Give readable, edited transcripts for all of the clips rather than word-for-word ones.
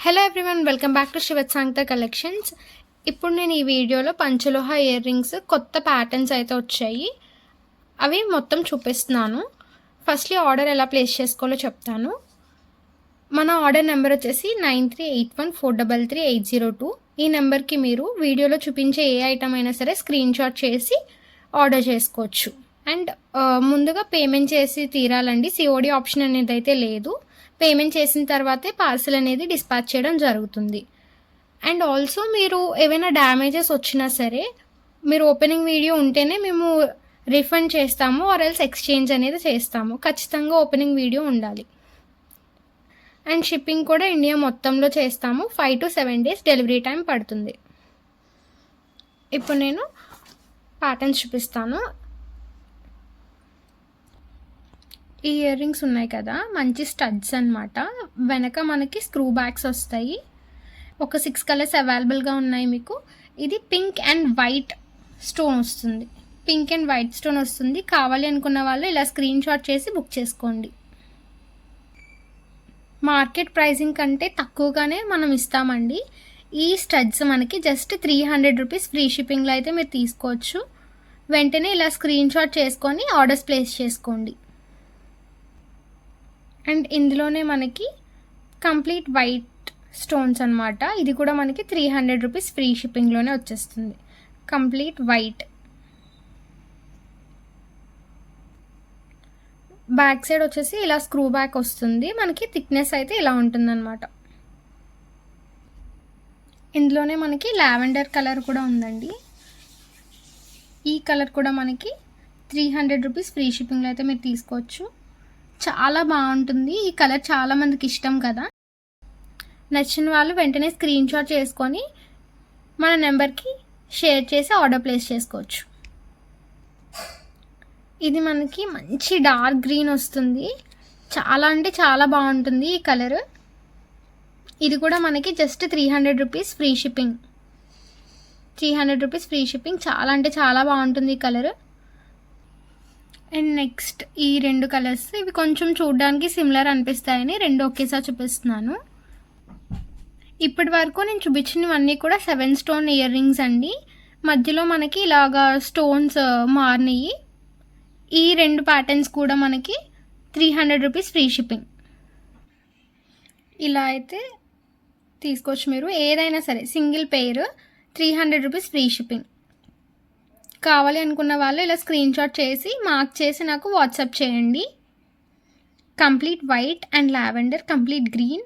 Hello everyone, welcome back to Shivasangata collections. ఇప్పుడు నేను ఈ వీడియోలో పంచలోహ ఇయర్ రింగ్స్ కొత్త ప్యాటర్న్స్ అయితే వచ్చాయి. అవి మొత్తం చూపిస్తున్నాను. ఫస్ట్లీ ఆర్డర్ ఎలా ప్లేస్ చేసుకోవాలో చెప్తాను. మన ఆర్డర్ నెంబర్ వచ్చేసి 9381433802. ఈ నెంబర్కి మీరు వీడియోలో చూపించే ఏ ఐటమ్ అయినా సరే స్క్రీన్ షాట్ చేసి ఆర్డర్ చేసుకోవచ్చు. అండ్ ముందుగా పేమెంట్ చేసి తీరాలండి. సిఓడి ఆప్షన్ అనేది అయితే లేదు. పేమెంట్ చేసిన తర్వాతే పార్సిల్ అనేది డిస్పాచ్ చేయడం జరుగుతుంది. అండ్ ఆల్సో మీరు ఏవైనా డ్యామేజెస్ వచ్చినా సరే మీరు ఓపెనింగ్ వీడియో ఉంటేనే మేము రిఫండ్ చేస్తాము, ఆర్ ఎల్స్ ఎక్స్చేంజ్ అనేది చేస్తాము. ఖచ్చితంగా ఓపెనింగ్ వీడియో ఉండాలి. అండ్ షిప్పింగ్ కూడా ఇండియా మొత్తంలో చేస్తాము. 5 to 7 days డెలివరీ టైం పడుతుంది. ఇప్పుడు నేను ప్యాటర్న్స్ చూపిస్తాను. ఈ ఇయర్ రింగ్స్ ఉన్నాయి కదా, మంచి స్టడ్స్ అనమాట. వెనక మనకి స్క్రూ బ్యాగ్స్ వస్తాయి. ఒక 6 కలర్స్ అవైలబుల్గా ఉన్నాయి మీకు. ఇది పింక్ అండ్ వైట్ స్టోన్ వస్తుంది. పింక్ అండ్ వైట్ స్టోన్ వస్తుంది. కావాలి అనుకున్న వాళ్ళు ఇలా స్క్రీన్ షాట్ చేసి బుక్ చేసుకోండి. మార్కెట్ ప్రైసింగ్ కంటే తక్కువగానే మనం ఇస్తామండి. ఈ స్టడ్స్ మనకి జస్ట్ 300 రూపీస్ ఫ్రీ షిప్పింగ్లో అయితే మీరు తీసుకోవచ్చు. వెంటనే ఇలా స్క్రీన్ షాట్ చేసుకొని ఆర్డర్స్ ప్లేస్ చేసుకోండి. అండ్ ఇందులోనే మనకి కంప్లీట్ వైట్ స్టోన్స్ అనమాట. ఇది కూడా మనకి 300 రూపీస్ ఫ్రీ షిప్పింగ్లోనే వచ్చేస్తుంది. Complete white. బ్యాక్ సైడ్ వచ్చేసి ఇలా స్క్రూ బ్యాక్ వస్తుంది. మనకి థిక్నెస్ అయితే ఇలా ఉంటుందన్నమాట. ఇందులోనే మనకి లావెండర్ కలర్ కూడా ఉందండి. ఈ కలర్ కూడా మనకి 300 రూపీస్ ఫ్రీ షిప్పింగ్లో అయితే మీరు తీసుకోవచ్చు. చాలా బాగుంటుంది. ఈ కలర్ చాలా మందికి ఇష్టం కదా. నచ్చిన వాళ్ళు వెంటనే స్క్రీన్ షాట్ చేసుకొని మన నెంబర్కి షేర్ చేసి ఆర్డర్ ప్లేస్ చేసుకోవచ్చు. ఇది మనకి మంచి డార్క్ గ్రీన్ వస్తుంది. చాలా అంటే చాలా బాగుంటుంది ఈ కలర్. ఇది కూడా మనకి just 300 rupees free shipping. 300 rupees free shipping. చాలా అంటే చాలా బాగుంటుంది ఈ కలర్. అండ్ నెక్స్ట్ ఈ 2 కలర్స్, ఇవి కొంచెం చూడడానికి సిమిలర్ అనిపిస్తాయని 2 ఒకేసారి చూపిస్తున్నాను. ఇప్పటి వరకు నేను చూపించినవన్నీ కూడా 7 స్టోన్ ఇయర్ రింగ్స్ అండి. మధ్యలో మనకి ఇలాగా స్టోన్స్ మారినాయి. ఈ 2 ప్యాటర్న్స్ కూడా మనకి 300 రూపీస్ ఫ్రీ షిప్పింగ్. ఇలా అయితే తీసుకోవచ్చు మీరు. ఏదైనా సరే single pair 300 rupees free shipping. కావాలి అనుకున్న వాళ్ళు ఇలా స్క్రీన్ షాట్ చేసి మార్క్ చేసి నాకు వాట్సాప్ చేయండి. Complete white and lavender, complete green,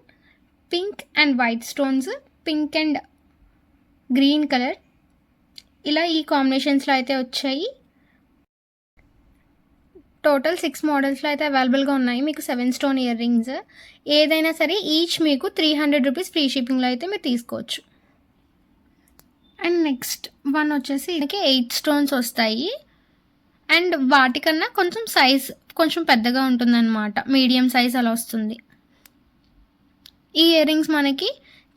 pink and white stones, pink and green colour, ఇలా ఈ కాంబినేషన్స్లో అయితే వచ్చాయి. టోటల్ 6 మోడల్స్లో అయితే అవైలబుల్గా ఉన్నాయి మీకు 7 స్టోన్ ఇయర్ రింగ్స్. ఏదైనా సరే ఈచ్ మీకు 300 రూపీస్ ఫ్రీ షిప్పింగ్లో అయితే మీరు తీసుకోవచ్చు. అండ్ నెక్స్ట్ వన్ వచ్చేసి దీనికి 8 స్టోన్స్ వస్తాయి. అండ్ వాటికన్నా కొంచెం సైజ్ కొంచెం పెద్దగా ఉంటుందన్నమాట. మీడియం సైజ్ అలా వస్తుంది. ఈ ఇయర్ రింగ్స్ మనకి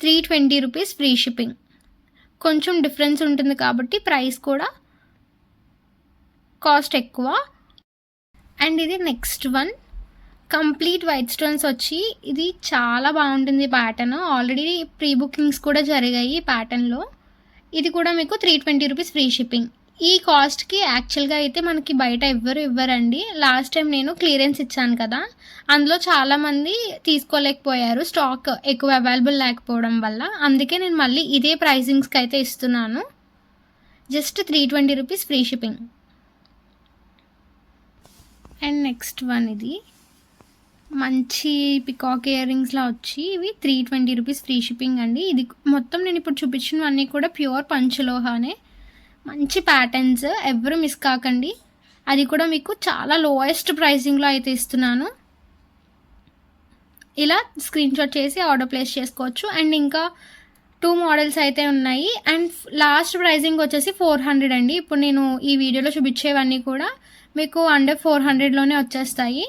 320 రూపీస్ ఫ్రీ షిప్పింగ్. కొంచెం డిఫరెన్స్ ఉంటుంది కాబట్టి ప్రైస్ కూడా కాస్ట్ ఎక్కువ. అండ్ ఇది next one complete white stones వచ్చి, ఇది చాలా బాగుంటుంది ప్యాటర్న్. ఆల్రెడీ ప్రీ బుకింగ్స్ కూడా జరిగాయి ఈ ప్యాటర్న్లో. ఇది కూడా మీకు 320 రూపీస్ ఫ్రీ షిప్పింగ్. ఈ కాస్ట్కి యాక్చువల్గా అయితే మనకి బయట ఇవ్వరండి. లాస్ట్ టైం నేను క్లియరెన్స్ ఇచ్చాను కదా, అందులో చాలామంది తీసుకోలేకపోయారు, స్టాక్ ఎక్కువ అవైలబుల్ లేకపోవడం వల్ల. అందుకే నేను మళ్ళీ ఇదే ప్రైసింగ్స్కి అయితే ఇస్తున్నాను. Just 320 rupees free shipping. And next one ఇది మంచి పికాక్ ఇయర్ రింగ్స్లా వచ్చి, ఇవి 320 రూపీస్ ఫ్రీ షిప్పింగ్ అండి. ఇది మొత్తం నేను ఇప్పుడు చూపించినవన్నీ కూడా ప్యూర్ పంచలోహానే. మంచి ప్యాటర్న్స్, ఎవరు మిస్ కాకండి. అది కూడా మీకు చాలా లోయెస్ట్ ప్రైసింగ్లో అయితే ఇస్తున్నాను. ఇలా స్క్రీన్ షాట్ చేసి ఆర్డర్ ప్లేస్ చేసుకోవచ్చు. అండ్ ఇంకా 2 మోడల్స్ అయితే ఉన్నాయి. అండ్ లాస్ట్ ప్రైసింగ్ వచ్చేసి 400 అండి. ఇప్పుడు నేను ఈ వీడియోలో చూపించేవన్నీ కూడా మీకు అండర్ 400లోనే వచ్చేస్తాయి.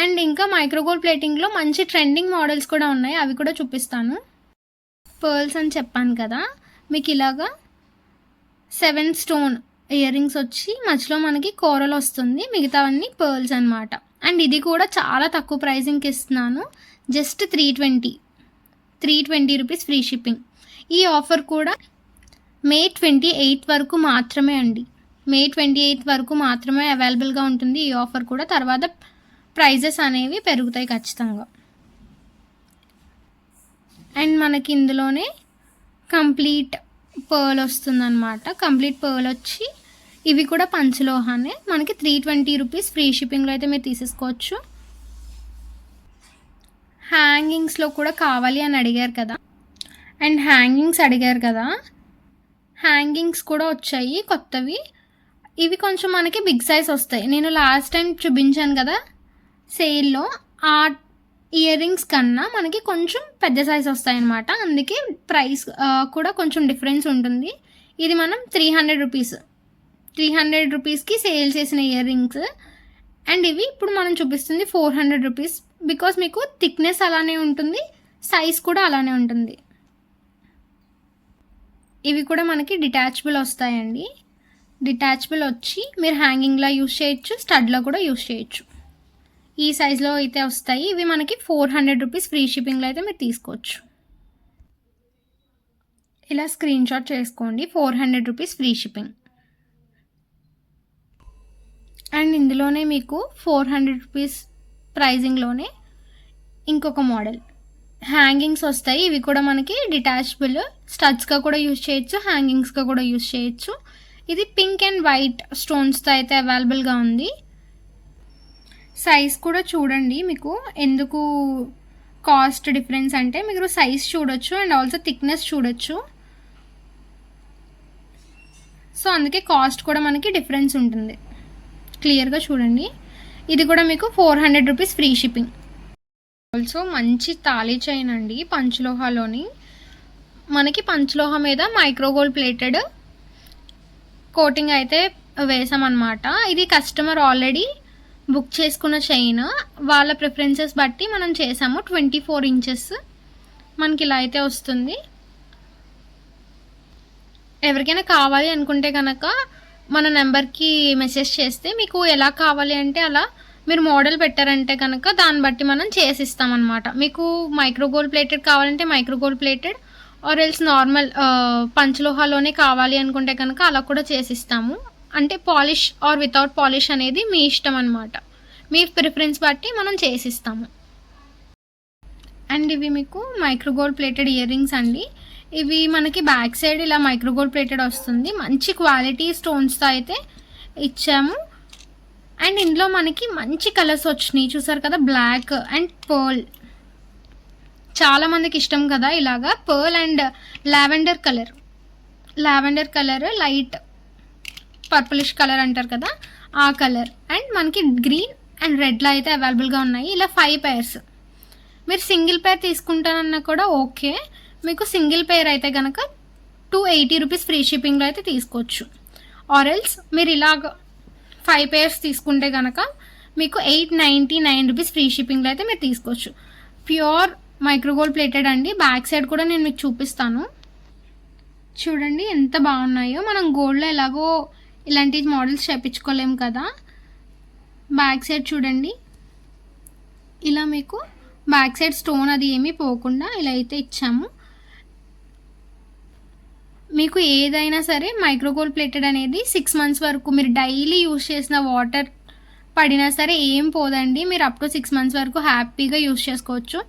అండ్ ఇంకా మైక్రోగోల్డ్ ప్లేటింగ్లో మంచి ట్రెండింగ్ మోడల్స్ కూడా ఉన్నాయి, అవి కూడా చూపిస్తాను. పర్ల్స్ అని చెప్పాను కదా, మీకు ఇలాగా 7 స్టోన్ ఇయర్ రింగ్స్ వచ్చి మధ్యలో మనకి కోరల్ వస్తుంది. మిగతావన్నీ పర్ల్స్ అనమాట. అండ్ ఇది కూడా చాలా తక్కువ ప్రైసింగ్కి ఇస్తున్నాను. జస్ట్ 320. 320 rupees free shipping. ఈ ఆఫర్ కూడా మే 28 వరకు మాత్రమే అండి. మే 28 వరకు మాత్రమే అవైలబుల్గా ఉంటుంది ఈ ఆఫర్ కూడా. తర్వాత ప్రైజెస్ అనేవి పెరుగుతాయి ఖచ్చితంగా. అండ్ మనకి ఇందులోనే కంప్లీట్ పర్ల్ వస్తుందన్నమాట. కంప్లీట్ పర్ల్ వచ్చి ఇవి కూడా పంచలోహానే. మనకి 320 రూపీస్ ఫ్రీ షిప్పింగ్లో అయితే మీరు తీసేసుకోవచ్చు. హ్యాంగింగ్స్లో కూడా కావాలి అని అడిగారు కదా, అండ్ హ్యాంగింగ్స్ అడిగారు కదా, హ్యాంగింగ్స్ కూడా వచ్చాయి కొత్తవి. ఇవి కొంచెం మనకి బిగ్ సైజ్ వస్తాయి. నేను లాస్ట్ టైం చూపించాను కదా సేల్లో, ఆ ఇయర్ రింగ్స్ కన్నా మనకి కొంచెం పెద్ద సైజ్ వస్తాయన్నమాట. అందుకే ప్రైస్ కూడా కొంచెం డిఫరెన్స్ ఉంటుంది. ఇది మనం 300 రూపీస్కి సేల్ చేసిన ఇయర్ రింగ్స్. అండ్ ఇవి ఇప్పుడు మనం చూపిస్తుంది 400 రూపీస్. బికాస్ మీకు థిక్నెస్ అలానే ఉంటుంది, సైజ్ కూడా అలానే ఉంటుంది. ఇవి కూడా మనకి డిటాచబుల్ వస్తాయండి. డిటాచబుల్ వచ్చి మీరు హ్యాంగింగ్లో యూస్ చేయొచ్చు, స్టడ్లో కూడా యూస్ చేయొచ్చు. ఈ సైజులో అయితే వస్తాయి. ఇవి మనకి 400 రూపీస్ ఫ్రీ షిప్పింగ్లో అయితే మీరు తీసుకోవచ్చు. ఇలా స్క్రీన్ షాట్ చేసుకోండి. 400 రూపీస్ ఫ్రీ షిప్పింగ్. అండ్ ఇందులోనే మీకు 400 రూపీస్ ప్రైజింగ్లోనే ఇంకొక మోడల్ హ్యాంగింగ్స్ వస్తాయి. ఇవి కూడా మనకి డిటాచబుల్, స్టడ్స్గా కూడా యూజ్ చేయొచ్చు, హ్యాంగింగ్స్గా కూడా యూజ్ చేయొచ్చు. ఇది పింక్ అండ్ వైట్ స్టోన్స్తో అయితే అవైలబుల్గా ఉంది. సైజ్ కూడా చూడండి. మీకు ఎందుకు కాస్ట్ డిఫరెన్స్ అంటే మీరు సైజ్ చూడొచ్చు అండ్ ఆల్సో థిక్నెస్ చూడొచ్చు. సో అందుకే కాస్ట్ కూడా మనకి డిఫరెన్స్ ఉంటుంది. క్లియర్గా చూడండి. ఇది కూడా మీకు 400 రూపీస్ ఫ్రీ షిప్పింగ్. ఆల్సో మంచి తాళీ చైన్ అండి, పంచలోహాలోని. మనకి పంచలోహ మీద మైక్రోగోల్డ్ ప్లేటెడ్ కోటింగ్ అయితే వేసామన్నమాట. ఇది కస్టమర్ ఆల్రెడీ బుక్ చేసుకున్న చైన్, వాళ్ళ ప్రిఫరెన్సెస్ బట్టి మనం చేసాము. 24 ఇంచెస్ మనకి ఇలా అయితే వస్తుంది. ఎవరికైనా కావాలి అనుకుంటే కనుక మన నెంబర్కి మెసేజ్ చేస్తే మీకు ఎలా కావాలి అంటే అలా మీరు మోడల్ పెట్టారంటే కనుక దాన్ని బట్టి మనం చేసిస్తామన్నమాట. మీకు మైక్రోగోల్డ్ ప్లేటెడ్ కావాలంటే micro gold plated, or else normal పంచలోహాలోనే కావాలి అనుకుంటే కనుక అలా కూడా చేసిస్తాము. అంటే పాలిష్ ఆర్ వితౌట్ పాలిష్ అనేది మీ ఇష్టం అన్నమాట. మీ ప్రిఫరెన్స్ బట్టి మనం చేసిస్తాము. అండ్ ఇవి మీకు మైక్రోగోల్డ్ ప్లేటెడ్ ఇయర్ రింగ్స్ అండి. ఇవి మనకి బ్యాక్ సైడ్ ఇలా మైక్రోగోల్డ్ ప్లేటెడ్ వస్తుంది. మంచి క్వాలిటీ స్టోన్స్తో అయితే ఇచ్చాము. అండ్ ఇందులో మనకి మంచి కలర్స్ వచ్చినాయి, చూసారు కదా, బ్లాక్ అండ్ పర్ల్. చాలామందికి ఇష్టం కదా ఇలాగా pearl and lavender colour, light purplish colour అంటారు కదా, ఆ కలర్. అండ్ మనకి గ్రీన్ అండ్ రెడ్లో అయితే అవైలబుల్గా ఉన్నాయి. ఇలా 5 pairs. మీరు సింగిల్ పేర్ తీసుకుంటానన్నా కూడా ఓకే. మీకు సింగిల్ పేర్ అయితే కనుక 280 రూపీస్ ఫ్రీ షిప్పింగ్లో అయితే తీసుకోవచ్చు. ఆర్ ఎల్స్ మీరు ఇలాగ 5 pairs తీసుకుంటే కనుక మీకు 899 రూపీస్ ఫ్రీ షిప్పింగ్లో అయితే మీరు తీసుకోవచ్చు. ప్యూర్ మైక్రోగోల్డ్ ప్లేటెడ్ అండి. బ్యాక్ సైడ్ కూడా నేను మీకు చూపిస్తాను. చూడండి ఎంత బాగున్నాయో. మనం గోల్డ్లో ఎలాగో ఇలాంటి మోడల్స్ చేయించుకోలేము కదా. బ్యాక్ సైడ్ చూడండి, ఇలా మీకు బ్యాక్ సైడ్ స్టోన్ అది ఏమీ పోకుండా ఇలా అయితే ఇచ్చాము. మీకు ఏదైనా సరే మైక్రోగోల్డ్ ప్లేటెడ్ అనేది 6 months వరకు మీరు డైలీ యూజ్ చేసిన వాటర్ పడినా సరే ఏం పోదండి. మీరు అప్ టు 6 months వరకు హ్యాపీగా యూజ్ చేసుకోవచ్చు.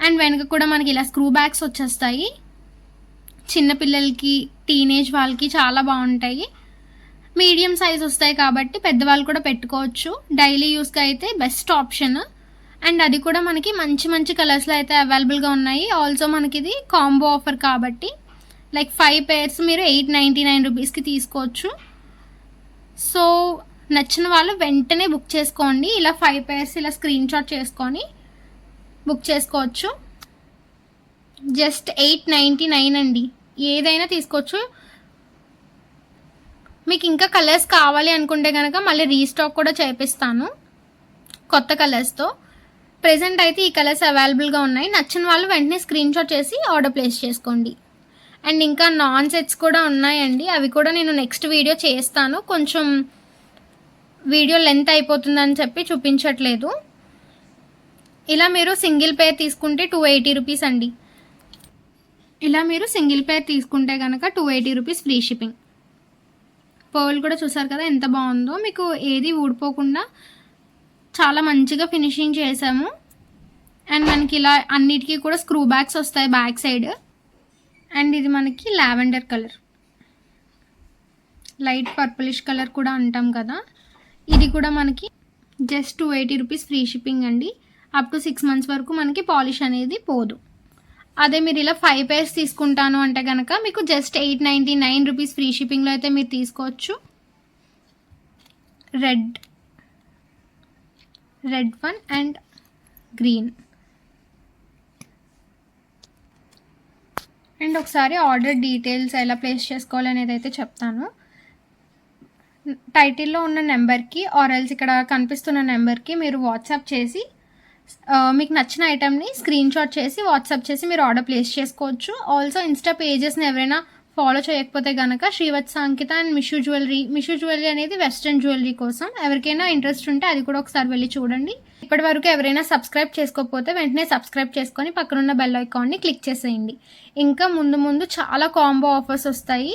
అండ్ వెనక కూడా మనకి ఇలా స్క్రూ బ్యాగ్స్ వచ్చేస్తాయి. చిన్నపిల్లలకి, టీనేజ్ వాళ్ళకి చాలా బాగుంటాయి. మీడియం సైజ్ వస్తాయి కాబట్టి పెద్దవాళ్ళు కూడా పెట్టుకోవచ్చు. డైలీ యూస్కి అయితే బెస్ట్ ఆప్షన్. అండ్ అది కూడా మనకి మంచి మంచి కలర్స్లో అయితే అవైలబుల్గా ఉన్నాయి. ఆల్సో మనకి ఇది కాంబో ఆఫర్ కాబట్టి లైక్ 5 pairs మీరు 899 రూపీస్కి తీసుకోవచ్చు. సో నచ్చిన వాళ్ళు వెంటనే బుక్ చేసుకోండి. ఇలా 5 pairs ఇలా స్క్రీన్ షాట్ చేసుకొని బుక్ చేసుకోవచ్చు. జస్ట్ 899 అండి. ఏదైనా తీసుకోవచ్చు. మీకు ఇంకా కలర్స్ కావాలి అనుకుంటే కనుక మళ్ళీ రీస్టాక్ కూడా చేపిస్తాను కొత్త కలర్స్తో. ప్రెజెంట్ అయితే ఈ కలర్స్ అవైలబుల్గా ఉన్నాయి. నచ్చిన వాళ్ళు వెంటనే స్క్రీన్ షాట్ చేసి ఆర్డర్ ప్లేస్ చేసుకోండి. అండ్ ఇంకా నాన్ సెట్స్ కూడా ఉన్నాయండి. అవి కూడా నేను నెక్స్ట్ వీడియో చేస్తాను. కొంచెం వీడియో లెంత్ అయిపోతుందని చెప్పి చూపించట్లేదు. ఇలా మీరు సింగిల్ పేర్ తీసుకుంటే 280 రూపీస్ అండి. ఇలా మీరు సింగిల్ పేర్ తీసుకుంటే కనుక 280 రూపీస్ ఫ్రీ షిప్పింగ్. పర్ల్ కూడా చూసారు కదా ఎంత బాగుందో, మీకు ఏది ఊడిపోకుండా చాలా మంచిగా ఫినిషింగ్ చేసాము. అండ్ మనకి ఇలా అన్నిటికీ కూడా స్క్రూ బ్యాగ్స్ వస్తాయి బ్యాక్ సైడ్. అండ్ ఇది మనకి lavender colour, light purplish colour కూడా అంటాం కదా. ఇది కూడా మనకి జస్ట్ 280 రూపీస్ ఫ్రీ షిప్పింగ్ అండి. అప్ టు 6 months వరకు మనకి పాలిష్ అనేది పోదు. అదే మీరు ఇలా 5 pairs తీసుకుంటాను అంటే కనుక మీకు జస్ట్ 899 రూపీస్ ఫ్రీ షిప్పింగ్లో అయితే మీరు తీసుకోవచ్చు. Red one and green. And ఒకసారి ఆర్డర్ డీటెయిల్స్ ఎలా ప్లేస్ చేసుకోవాలనేది అయితే చెప్తాను. టైటిల్లో ఉన్న నెంబర్కి ఆర్ఎల్స్ ఇక్కడ కనిపిస్తున్న నెంబర్కి మీరు వాట్సాప్ చేసి మీకు నచ్చిన ఐటెంని స్క్రీన్ షాట్ చేసి వాట్సాప్ చేసి మీరు ఆర్డర్ ప్లేస్ చేసుకోవచ్చు. ఆల్సో ఇన్స్టా పేజెస్ని ఎవరైనా ఫాలో చేయకపోతే కనుక శ్రీవత్స అంకిత అండ్ మిషు జ్యువెలరీ అనేది వెస్ట్రన్ జ్యువెలరీ కోసం. ఎవరికైనా ఇంట్రెస్ట్ ఉంటే అది కూడా ఒకసారి వెళ్ళి చూడండి. ఇప్పటి వరకు ఎవరైనా సబ్స్క్రైబ్ చేసుకోకపోతే వెంటనే సబ్స్క్రైబ్ చేసుకొని పక్కనున్న బెల్ ఐకాన్ని క్లిక్ చేసేయండి. ఇంకా ముందు చాలా కాంబో ఆఫర్స్ వస్తాయి.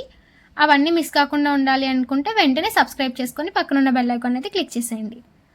అవన్నీ మిస్ కాకుండా ఉండాలి అనుకుంటే వెంటనే సబ్స్క్రైబ్ చేసుకొని పక్కనున్న బెల్ ఐకాన్ అయితే క్లిక్ చేసేయండి.